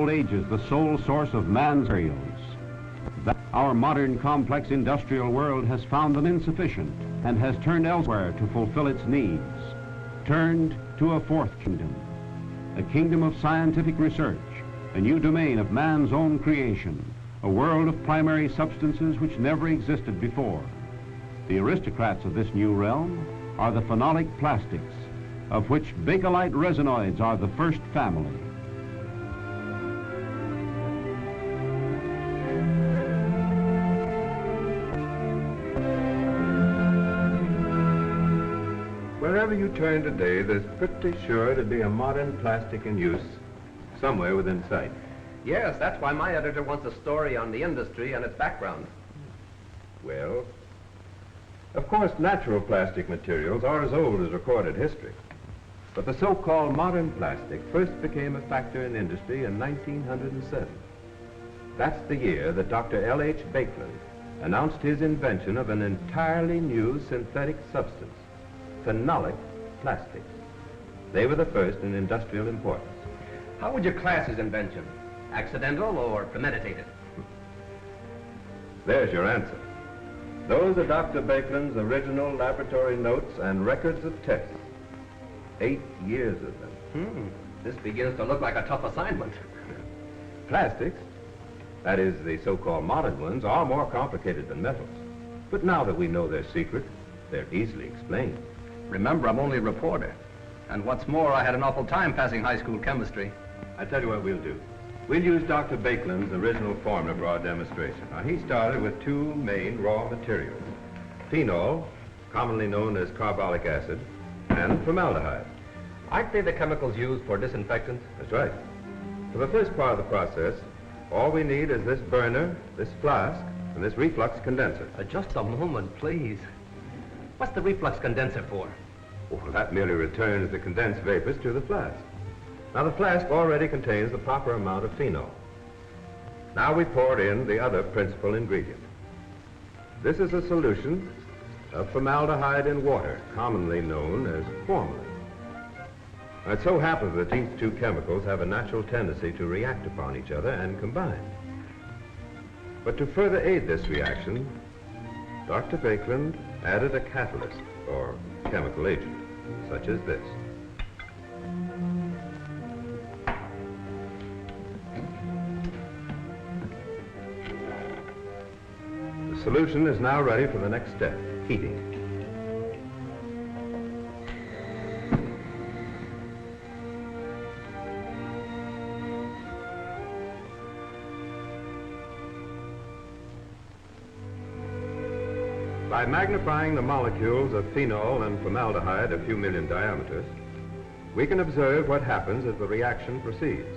old ages the sole source of man's materials. That our modern complex industrial world has found them insufficient and has turned elsewhere to fulfill its needs. Turned to a fourth kingdom, a kingdom of scientific research, a new domain of man's own creation, a world of primary substances which never existed before. The aristocrats of this new realm are the phenolic plastics, of which Bakelite resinoids are the first family. Wherever you turn today, there's pretty sure to be a modern plastic in use somewhere within sight. Yes, that's why my editor wants a story on the industry and its background. Well, of course, natural plastic materials are as old as recorded history. But the so-called modern plastic first became a factor in industry in 1907. That's the year that Dr. L.H. Bakelite announced his invention of an entirely new synthetic substance, phenolic plastics. They were the first in industrial importance. How would you class his invention? Accidental or premeditated? There's your answer. Those are Dr. Bakelite's original laboratory notes and records of tests. 8 years of them. This begins to look like a tough assignment. Plastics, that is, the so-called modern ones, are more complicated than metals. But now that we know their secret, they're easily explained. Remember, I'm only a reporter. And what's more, I had an awful time passing high school chemistry. I tell you what we'll do. We'll use Dr. Bakelite's original formula for our demonstration. Now, he started with two main raw materials: phenol, commonly known as carbolic acid, and formaldehyde. Aren't they the chemicals used for disinfectants? That's right. For the first part of the process, all we need is this burner, this flask, and this reflux condenser. Just a moment, please. What's the reflux condenser for? Well, that merely returns the condensed vapors to the flask. Now, the flask already contains the proper amount of phenol. Now we pour in the other principal ingredient. This is a solution of formaldehyde in water, commonly known as formalin. Now, it so happens that these two chemicals have a natural tendency to react upon each other and combine. But to further aid this reaction, Dr. Bakelite added a catalyst, or chemical agent, such as this. The solution is now ready for the next step, heating. By magnifying the molecules of phenol and formaldehyde a few million diameters, we can observe what happens as the reaction proceeds.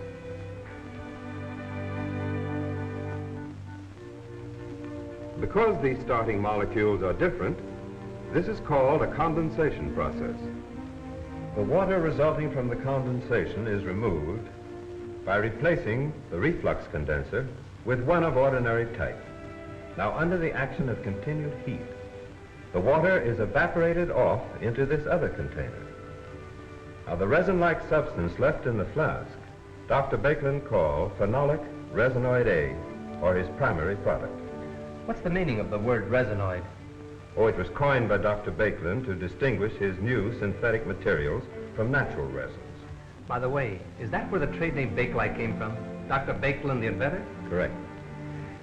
Because these starting molecules are different, this is called a condensation process. The water resulting from the condensation is removed by replacing the reflux condenser with one of ordinary type. Now, under the action of continued heat, the water is evaporated off into this other container. Now, the resin-like substance left in the flask, Dr. Bakelite called phenolic resinoid A, or his primary product. What's the meaning of the word resinoid? Oh, it was coined by Dr. Bakelite to distinguish his new synthetic materials from natural resins. By the way, is that where the trade name Bakelite came from? Dr. Bakelite, the inventor? Correct.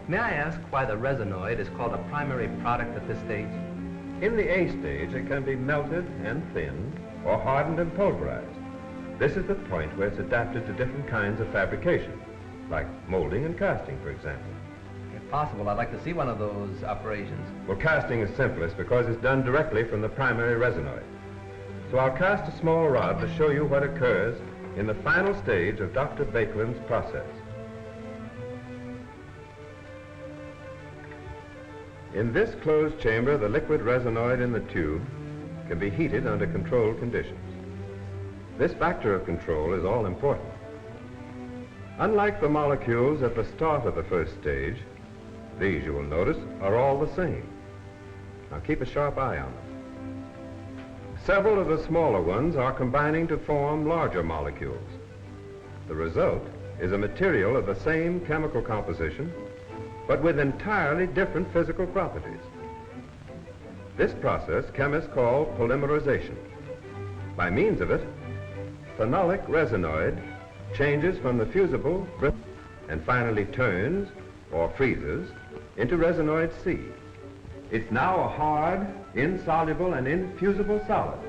May I ask why the resinoid is called a primary product at this stage? In the A stage, it can be melted and thinned, or hardened and pulverized. This is the point where it's adapted to different kinds of fabrication, like molding and casting, for example. If possible, I'd like to see one of those operations. Well, casting is simplest because it's done directly from the primary resinoid. So I'll cast a small rod to show you what occurs in the final stage of Dr. Bakelite's process. In this closed chamber, the liquid resinoid in the tube can be heated under controlled conditions. This factor of control is all important. Unlike the molecules at the start of the first stage, these, you will notice, are all the same. Now keep a sharp eye on them. Several of the smaller ones are combining to form larger molecules. The result is a material of the same chemical composition, but with entirely different physical properties. This process chemists call polymerization. By means of it, phenolic resinoid changes from the fusible and finally turns or freezes into resinoid C. It's now a hard, insoluble, and infusible solid,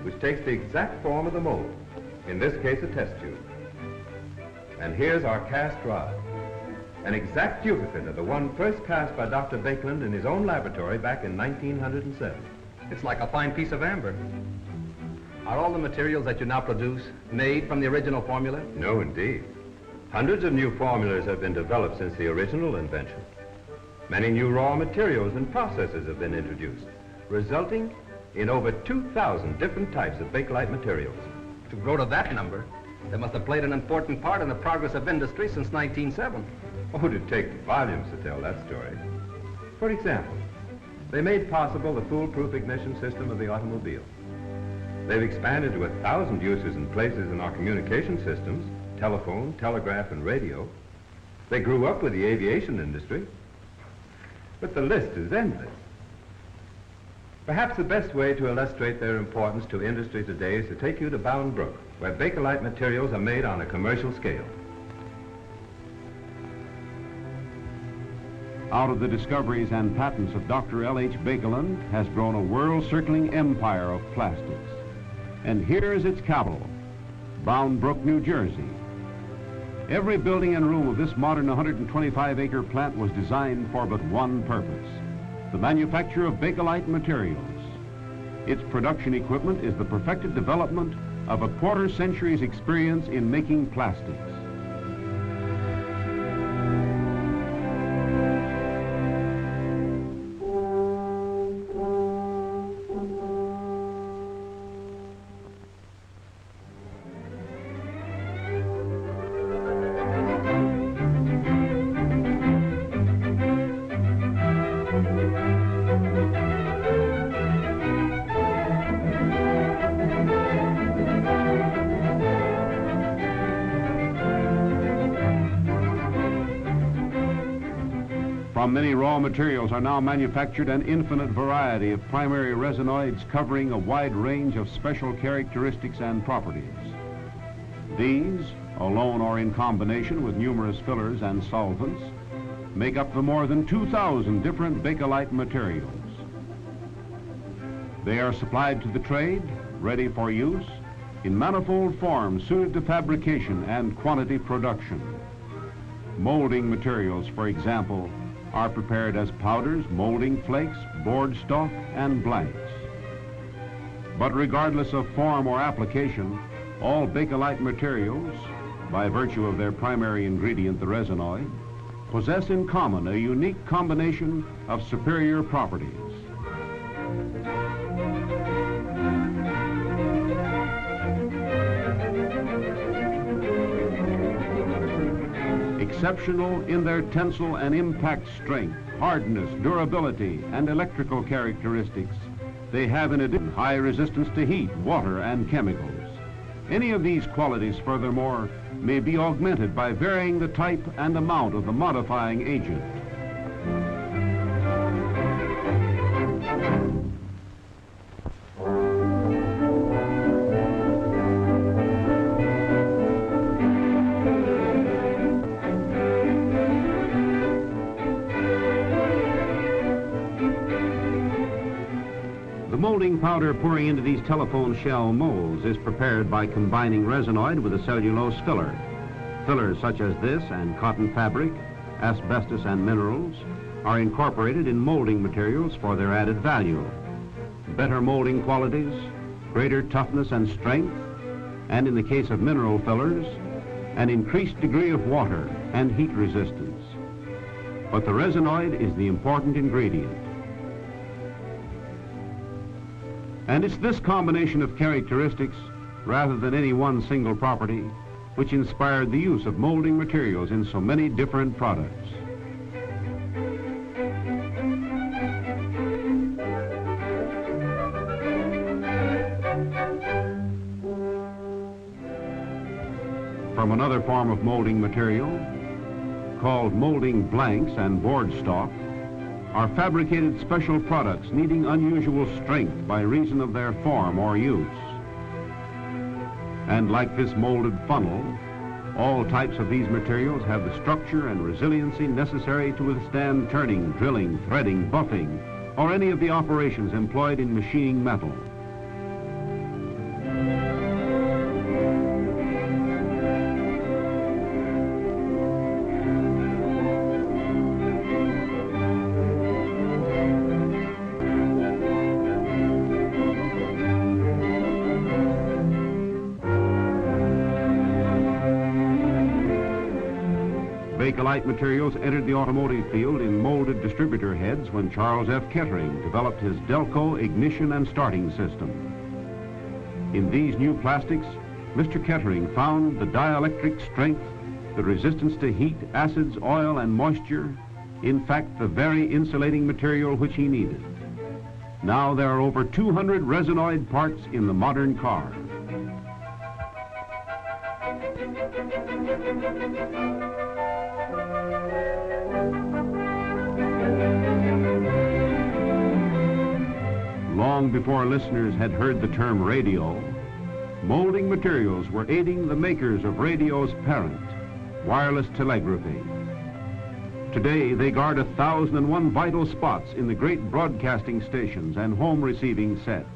which takes the exact form of the mold, in this case a test tube. And here's our cast rod, an exact duplicate of the one first cast by Dr. Bakelite in his own laboratory back in 1907. It's like a fine piece of amber. Are all the materials that you now produce made from the original formula? No, indeed. Hundreds of new formulas have been developed since the original invention. Many new raw materials and processes have been introduced, resulting in over 2,000 different types of Bakelite materials. To grow to that number, they must have played an important part in the progress of industry since 1907. Oh, to take volumes to tell that story. For example, they made possible the foolproof ignition system of the automobile. They've expanded to 1,000 uses and places in our communication systems, telephone, telegraph, and radio. They grew up with the aviation industry. But the list is endless. Perhaps the best way to illustrate their importance to industry today is to take you to Bound Brook, where Bakelite materials are made on a commercial scale. Out of the discoveries and patents of Dr. L.H. Bakelite has grown a world-circling empire of plastics. And here is its capital, Bound Brook, New Jersey. Every building and room of this modern 125-acre plant was designed for but one purpose, the manufacture of Bakelite materials. Its production equipment is the perfected development of a quarter-century's experience in making plastics. From many raw materials are now manufactured an infinite variety of primary resinoids covering a wide range of special characteristics and properties. These, alone or in combination with numerous fillers and solvents, make up the more than 2,000 different Bakelite materials. They are supplied to the trade, ready for use, in manifold forms suited to fabrication and quantity production. Molding materials, for example, are prepared as powders, molding flakes, board stock, and blanks. But regardless of form or application, all Bakelite materials, by virtue of their primary ingredient, the resinoid, possess in common a unique combination of superior properties. Exceptional in their tensile and impact strength, hardness, durability, and electrical characteristics, they have in addition high resistance to heat, water, and chemicals. Any of these qualities, furthermore, may be augmented by varying the type and amount of the modifying agent. Molding powder pouring into these telephone shell molds is prepared by combining resinoid with a cellulose filler. Fillers such as this and cotton fabric, asbestos and minerals are incorporated in molding materials for their added value. Better molding qualities, greater toughness and strength, and in the case of mineral fillers, an increased degree of water and heat resistance. But the resinoid is the important ingredient. And it's this combination of characteristics, rather than any one single property, which inspired the use of molding materials in so many different products. from another form of molding material, called molding blanks and board stock, are fabricated special products needing unusual strength by reason of their form or use. And like this molded funnel, all types of these materials have the structure and resiliency necessary to withstand turning, drilling, threading, buffing, or any of the operations employed in machining metal. Bakelite materials entered the automotive field in molded distributor heads when Charles F. Kettering developed his Delco ignition and starting system. In these new plastics, Mr. Kettering found the dielectric strength, the resistance to heat, acids, oil, and moisture, in fact, the very insulating material which he needed. Now there are over 200 resinoid parts in the modern car. Long before listeners had heard the term radio, molding materials were aiding the makers of radio's parent, wireless telegraphy. Today, they guard 1,001 vital spots in the great broadcasting stations and home receiving sets.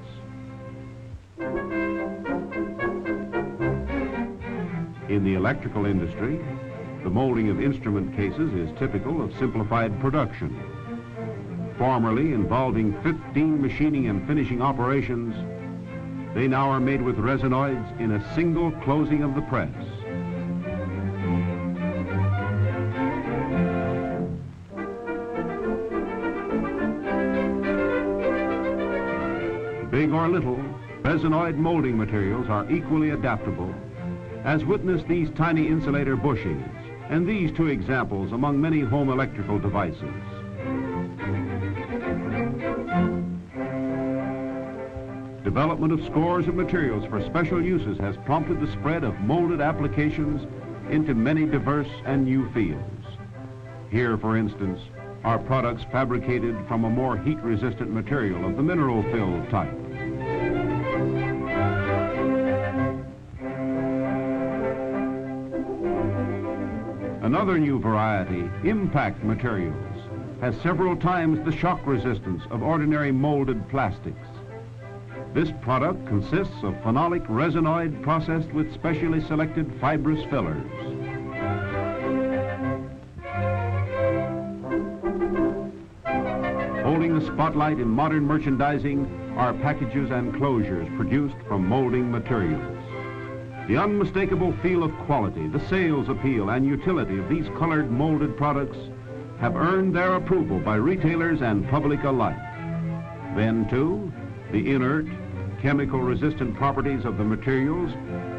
In the electrical industry, the molding of instrument cases is typical of simplified production. Formerly involving 15 machining and finishing operations, they now are made with resinoids in a single closing of the press. Big or little, resinoid molding materials are equally adaptable, as witness these tiny insulator bushings and these two examples among many home electrical devices. Development of scores of materials for special uses has prompted the spread of molded applications into many diverse and new fields. Here, for instance, are products fabricated from a more heat-resistant material of the mineral-filled type. Another new variety, impact materials, has several times the shock resistance of ordinary molded plastics. This product consists of phenolic resinoid processed with specially selected fibrous fillers. Holding the spotlight in modern merchandising are packages and closures produced from molding materials. The unmistakable feel of quality, the sales appeal and utility of these colored molded products have earned their approval by retailers and public alike. Then, too, the inert, chemical-resistant properties of the materials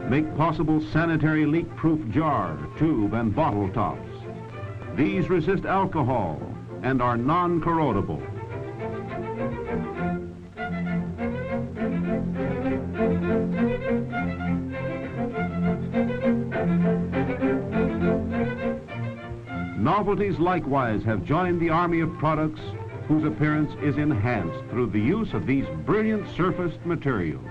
make possible sanitary leak-proof jar, tube, and bottle tops. These resist alcohol and are non-corrodable. Novelties likewise have joined the army of products whose appearance is enhanced through the use of these brilliant surfaced materials.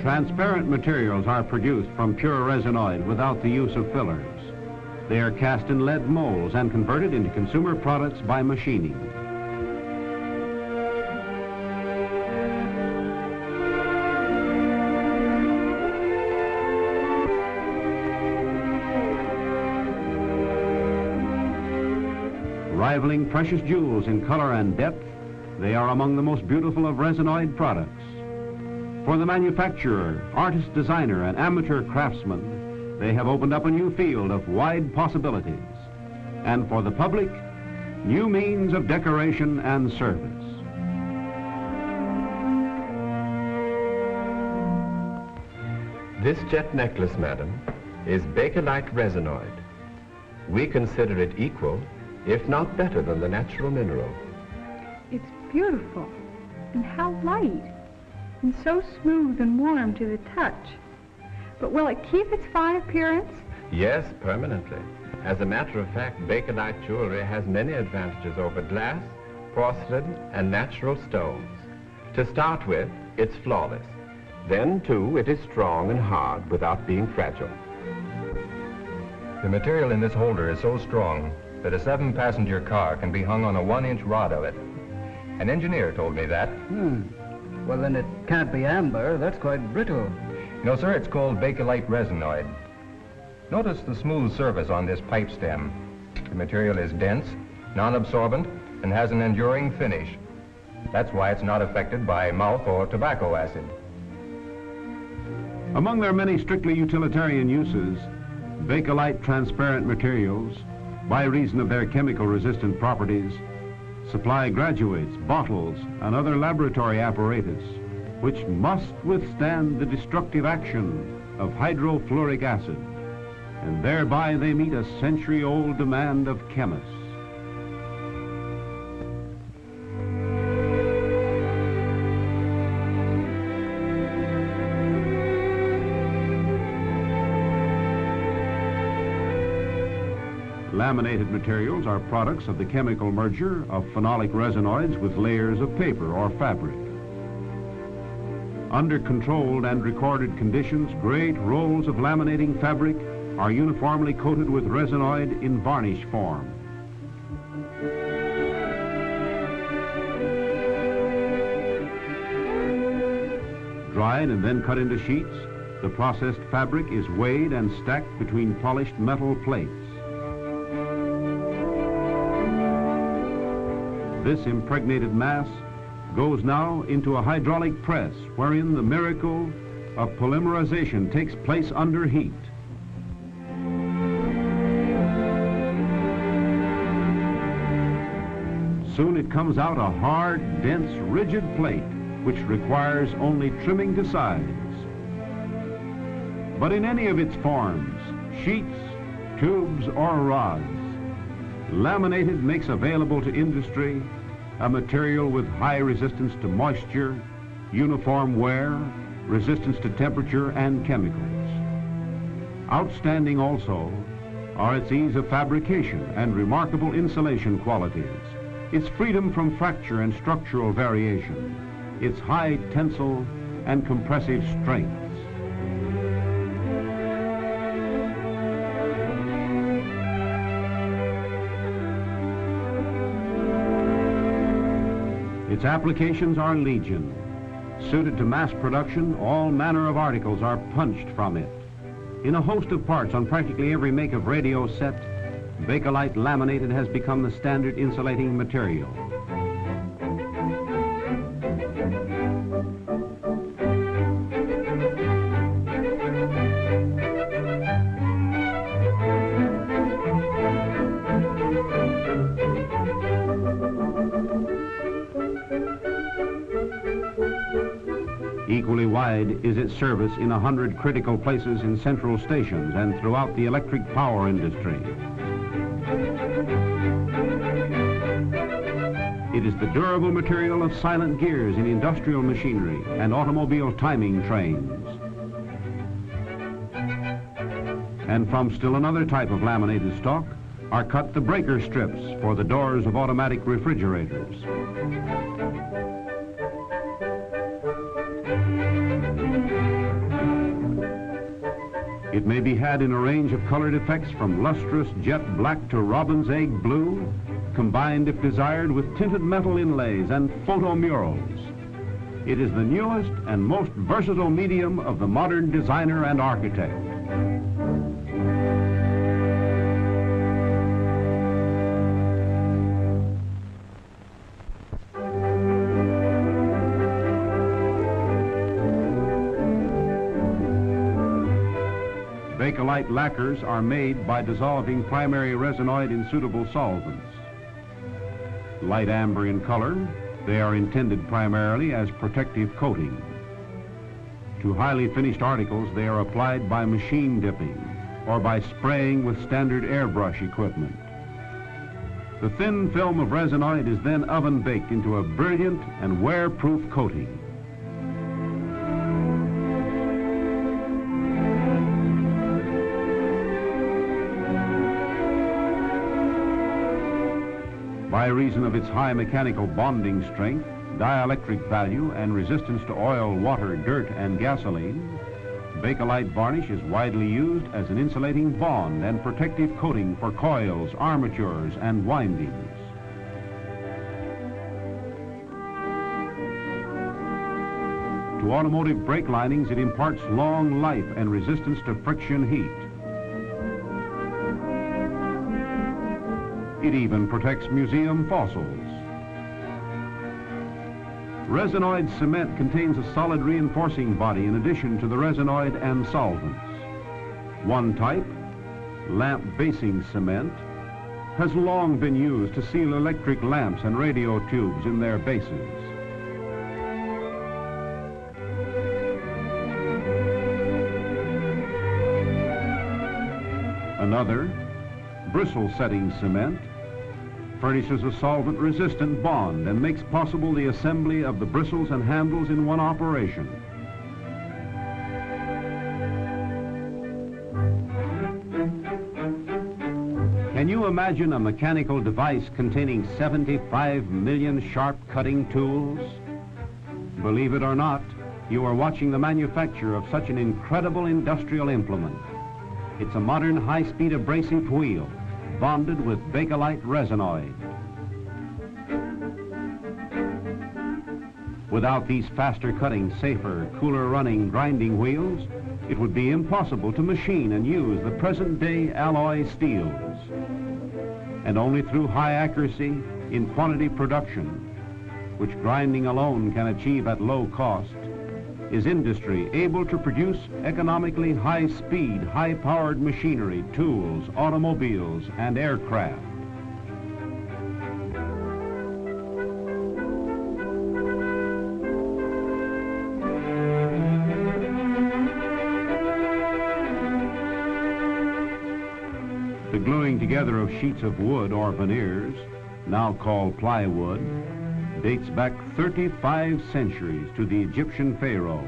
Transparent materials are produced from pure resinoid without the use of fillers. They are cast in lead molds and converted into consumer products by machining. Rivaling precious jewels in color and depth, they are among the most beautiful of resinoid products. For the manufacturer, artist, designer, and amateur craftsman, they have opened up a new field of wide possibilities. And for the public, new means of decoration and service. This jet necklace, madam, is Bakelite resinoid. We consider it equal, if not better than the natural mineral. It's beautiful, and how light, and so smooth and warm to the touch. But will it keep its fine appearance? Yes, permanently. As a matter of fact, Bakelite jewelry has many advantages over glass, porcelain, and natural stones. To start with, it's flawless. Then, too, it is strong and hard without being fragile. The material in this holder is so strong that a 7-passenger car can be hung on a 1-inch rod of it. An engineer told me that. Well, then it can't be amber. That's quite brittle. No, sir, it's called Bakelite resinoid. Notice the smooth surface on this pipe stem. The material is dense, non-absorbent, and has an enduring finish. That's why it's not affected by mouth or tobacco acid. Among their many strictly utilitarian uses, Bakelite transparent materials, by reason of their chemical resistant properties, supply graduates, bottles, and other laboratory apparatus which must withstand the destructive action of hydrofluoric acid, and thereby they meet a century-old demand of chemists. Laminated materials are products of the chemical merger of phenolic resinoids with layers of paper or fabric. Under controlled and recorded conditions, great rolls of laminating fabric are uniformly coated with resinoid in varnish form. Dried and then cut into sheets, the processed fabric is weighed and stacked between polished metal plates. This impregnated mass goes now into a hydraulic press wherein the miracle of polymerization takes place under heat. Soon it comes out a hard, dense, rigid plate which requires only trimming to size. But in any of its forms, sheets, tubes, or rods, laminated makes available to industry a material with high resistance to moisture, uniform wear, resistance to temperature and chemicals. Outstanding also are its ease of fabrication and remarkable insulation qualities, its freedom from fracture and structural variation, its high tensile and compressive strengths. Its applications are legion. Suited to mass production, all manner of articles are punched from it. In a host of parts on practically every make of radio set, Bakelite laminated has become the standard insulating material. Equally wide is its service in 100 critical places in central stations and throughout the electric power industry. It is the durable material of silent gears in industrial machinery and automobile timing trains. And from still another type of laminated stock are cut the breaker strips for the doors of automatic refrigerators. It may be had in a range of colored effects from lustrous jet black to robin's egg blue, combined if desired with tinted metal inlays and photomurals. It is the newest and most versatile medium of the modern designer and architect. Bakelite lacquers are made by dissolving primary resinoid in suitable solvents. Light amber in color, they are intended primarily as protective coating. To highly finished articles, they are applied by machine dipping or by spraying with standard airbrush equipment. The thin film of resinoid is then oven baked into a brilliant and wear-proof coating. By reason of its high mechanical bonding strength, dielectric value, and resistance to oil, water, dirt, and gasoline, Bakelite varnish is widely used as an insulating bond and protective coating for coils, armatures, and windings. To automotive brake linings, it imparts long life and resistance to friction heat. It even protects museum fossils. Resinoid cement contains a solid reinforcing body in addition to the resinoid and solvents. One type, lamp basing cement, has long been used to seal electric lamps and radio tubes in their bases. Another, bristle setting cement, furnishes a solvent-resistant bond and makes possible the assembly of the bristles and handles in one operation. Can you imagine a mechanical device containing 75 million sharp cutting tools? Believe it or not, you are watching the manufacture of such an incredible industrial implement. It's a modern high-speed abrasive wheel, bonded with Bakelite resinoid. Without these faster cutting, safer, cooler running grinding wheels, it would be impossible to machine and use the present day alloy steels. And only through high accuracy in quantity production, which grinding alone can achieve at low cost, is industry able to produce economically high-speed, high-powered machinery, tools, automobiles, and aircraft. The gluing together of sheets of wood or veneers, now called plywood, dates back 35 centuries to the Egyptian pharaohs.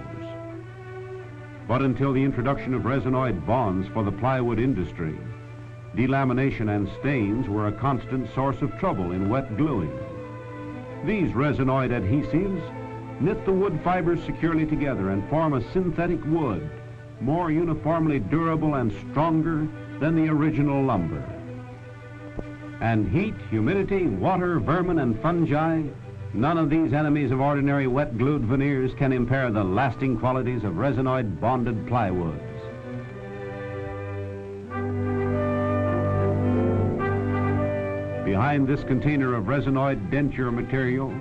But until the introduction of resinoid bonds for the plywood industry, delamination and stains were a constant source of trouble in wet gluing. These resinoid adhesives knit the wood fibers securely together and form a synthetic wood, more uniformly durable and stronger than the original lumber. And heat, humidity, water, vermin, and fungi, none of these enemies of ordinary wet glued veneers can impair the lasting qualities of resinoid bonded plywoods. Behind this container of resinoid denture material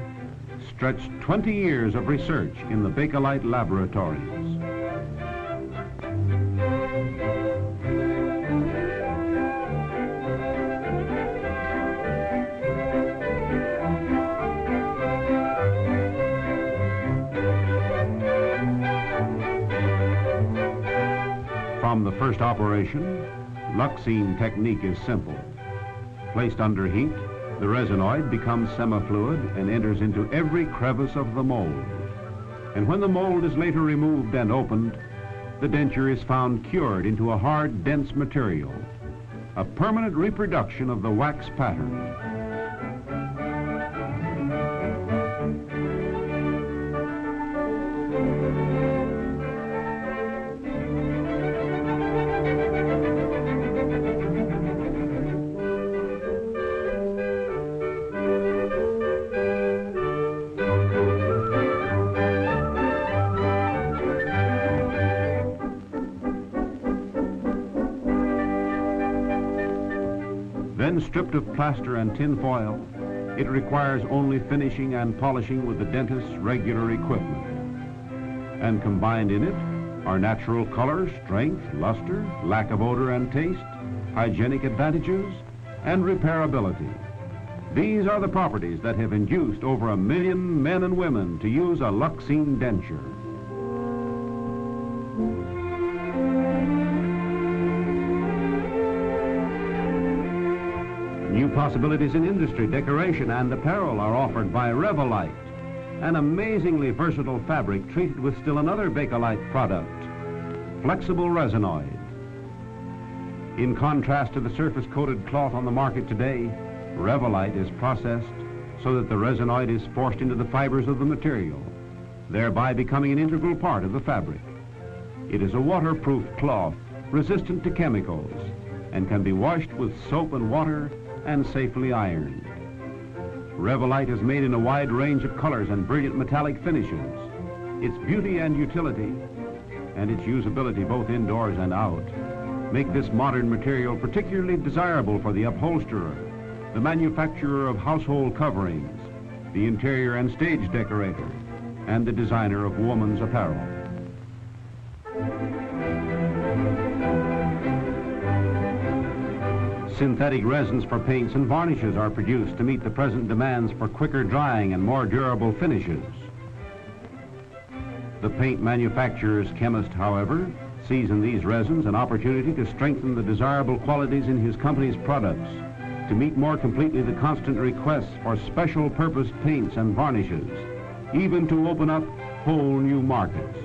stretched 20 years of research in the Bakelite laboratories. From the first operation, luxine technique is simple. Placed under heat, the resinoid becomes semi-fluid and enters into every crevice of the mold. And when the mold is later removed and opened, the denture is found cured into a hard, dense material, a permanent reproduction of the wax pattern. Then stripped of plaster and tin foil, it requires only finishing and polishing with the dentist's regular equipment. And combined in it are natural color, strength, luster, lack of odor and taste, hygienic advantages, and repairability. These are the properties that have induced over 1 million men and women to use a Luxine denture. New possibilities in industry, decoration, and apparel are offered by Bakelite, an amazingly versatile fabric treated with still another Bakelite product, flexible resinoid. In contrast to the surface-coated cloth on the market today, Bakelite is processed so that the resinoid is forced into the fibers of the material, thereby becoming an integral part of the fabric. It is a waterproof cloth, resistant to chemicals, and can be washed with soap and water and safely ironed. Bakelite is made in a wide range of colors and brilliant metallic finishes. Its beauty and utility, and its usability both indoors and out, make this modern material particularly desirable for the upholsterer, the manufacturer of household coverings, the interior and stage decorator, and the designer of woman's apparel. Synthetic resins for paints and varnishes are produced to meet the present demands for quicker drying and more durable finishes. The paint manufacturer's chemist, however, sees in these resins an opportunity to strengthen the desirable qualities in his company's products, to meet more completely the constant requests for special purpose paints and varnishes, even to open up whole new markets.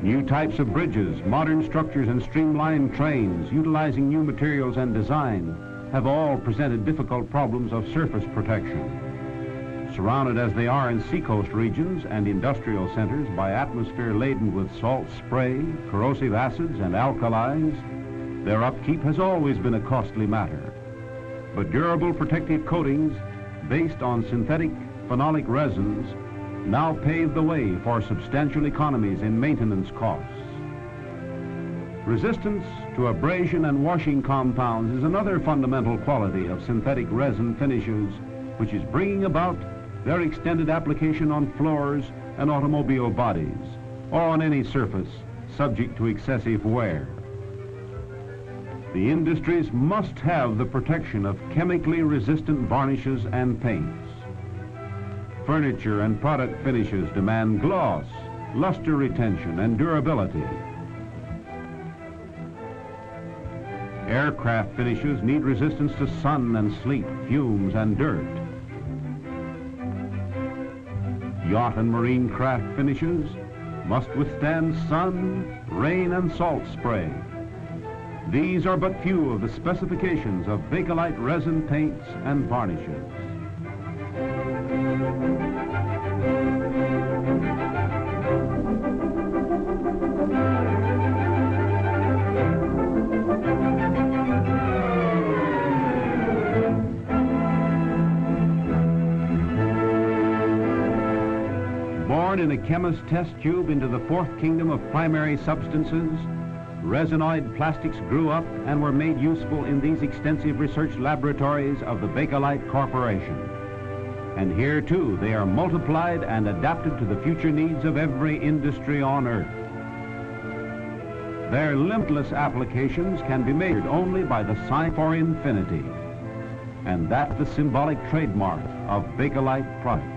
New types of bridges, modern structures, and streamlined trains utilizing new materials and design have all presented difficult problems of surface protection. Surrounded as they are in seacoast regions and industrial centers by atmosphere laden with salt spray, corrosive acids, and alkalis, their upkeep has always been a costly matter. But durable protective coatings based on synthetic phenolic resins now pave the way for substantial economies in maintenance costs. Resistance to abrasion and washing compounds is another fundamental quality of synthetic resin finishes, which is bringing about their extended application on floors and automobile bodies, or on any surface subject to excessive wear. The industries must have the protection of chemically resistant varnishes and paints. Furniture and product finishes demand gloss, luster retention, and durability. Aircraft finishes need resistance to sun and sleet, fumes, and dirt. Yacht and marine craft finishes must withstand sun, rain, and salt spray. These are but few of the specifications of Bakelite resin paints and varnishes. Born in a chemist's test tube into the fourth kingdom of primary substances, resinoid plastics grew up and were made useful in these extensive research laboratories of the Bakelite Corporation. And here, too, they are multiplied and adapted to the future needs of every industry on Earth. Their limitless applications can be measured only by the sign for infinity, and that's the symbolic trademark of Bakelite products.